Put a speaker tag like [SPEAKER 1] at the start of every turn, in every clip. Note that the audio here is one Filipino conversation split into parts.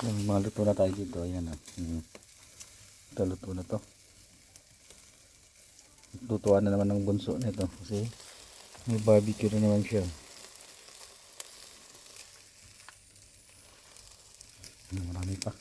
[SPEAKER 1] Yung mga luto na tayo dito. Ayan na. Ito luto na to. Lutuan na naman ng bunso nito kasi may barbecue na naman siya. Marami pa.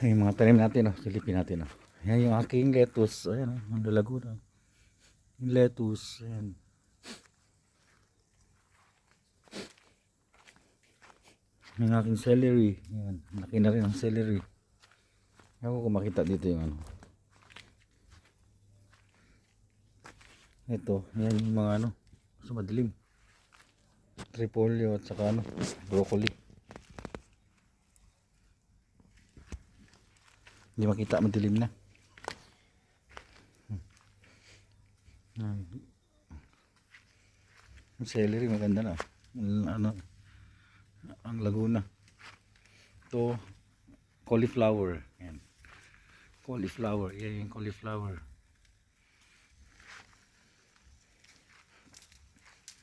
[SPEAKER 1] Yung mga tanim natin, silipin natin. Ayan yung aking lettuce. Ayan, ang lalago na. Yung lettuce. Ayan. Yung aking celery. Ayan, laki na rin ang celery. Ako kung makita dito yung ano. Ito, yan yung mga ano. So madilim. Repolyo at saka ano, broccoli. Hindi makita, madilim na. Ang celery maganda na. Ano, ang laguna. Ito, cauliflower. Yan. Cauliflower. Yan yung cauliflower.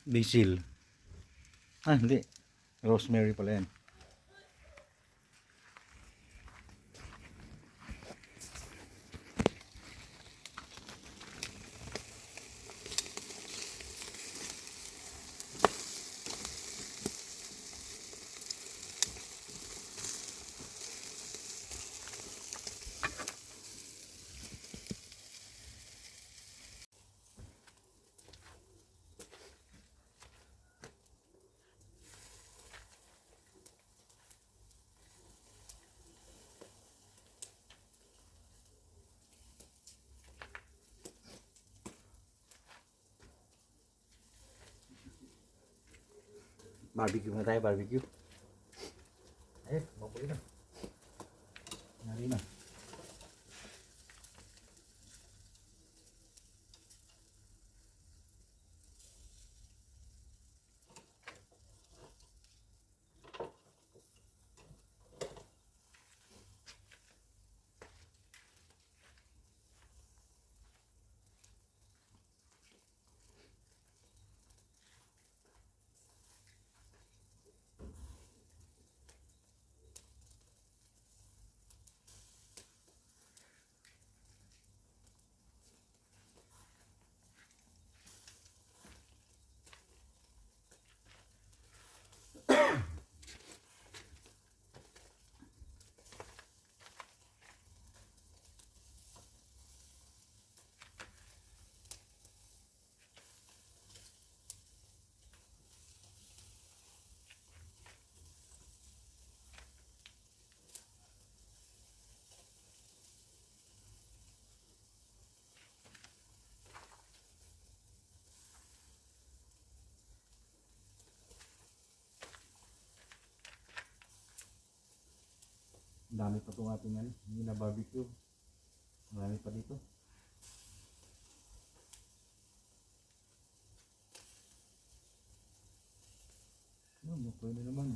[SPEAKER 1] Basil. Hindi. Rosemary pala yan. Barbecue na tayo, barbecue. Mabuhay na. Nari na. Dami pa itong ating ano, hindi na barbecue. Marami pa dito. Mapuwi na naman.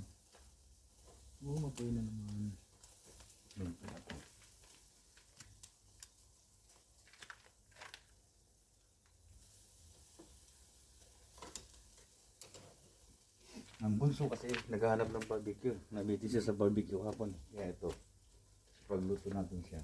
[SPEAKER 1] Mapuwi na naman. Doon pa natin. Ang bunso kasi naghahanap ng barbecue. Nabiti siya sa barbecue hapon. Kaya ito, pagluto natin siya.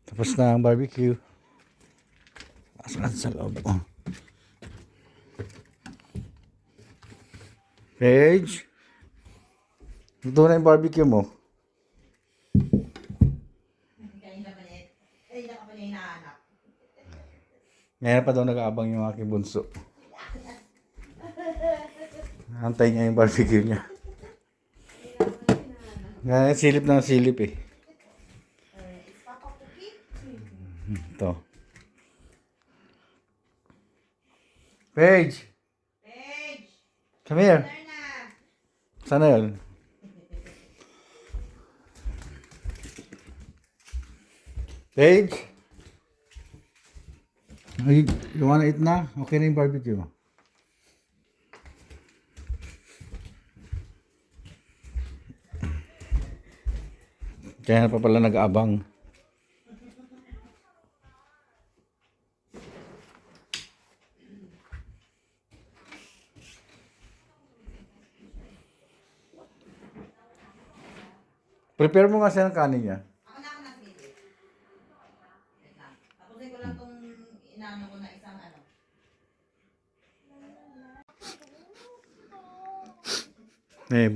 [SPEAKER 1] Tapos na ang barbecue. Pasok natin sa loob. Oh. Paige, ito na yung barbecue mo.
[SPEAKER 2] Kanina ka pa niya hinahanap.
[SPEAKER 1] Ngayon pa daw nag-aabang yung aking bunso. Antay niya yung barbecue niya. Ngayon silip ng silip eh.
[SPEAKER 2] It's Papa Cookie.
[SPEAKER 1] Ito. Paige,
[SPEAKER 2] Paige!
[SPEAKER 1] come here.
[SPEAKER 2] There na!
[SPEAKER 1] Sana yun? Paige? You wanna eat na? Okay na yung barbecue. Kaya na pa pala nag-aabang. Prepare mo nga siya ng kanin niya.
[SPEAKER 2] Ako na sige. Wait lang. Tapusin ko lang tong inaano ko na isang ano.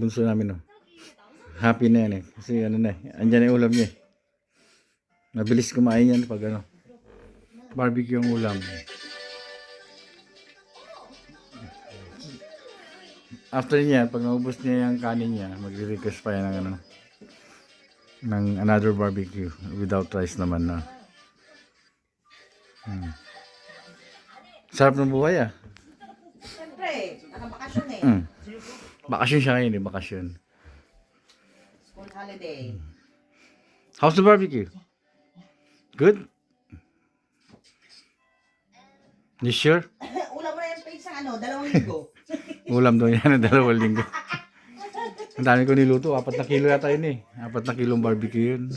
[SPEAKER 1] Bunso namin oh. Happy na yan eh. Kasi ano na eh. Andyan na yung ulam niya eh. Mabilis kumain yan pag ano. Barbecue yung ulam. After niya, pag naubos niya yung kanin niya, mag-request pa yan ng ano. Ng another barbecue. Without rice naman na. Sarap ng buhay ah.
[SPEAKER 2] Siyempre, nakabakasyon eh.
[SPEAKER 1] Bakasyon siya ngayon eh. Bakasyon.
[SPEAKER 2] School holiday.
[SPEAKER 1] How's the barbecue? Good? You sure?
[SPEAKER 2] Ulam mo na yung page ng ano, 2 linggo.
[SPEAKER 1] Ulam daw yan ng 2 linggo. Ang dami ko niluto. 4 na kilo yata yun eh. 4 na kilong barbecue yun.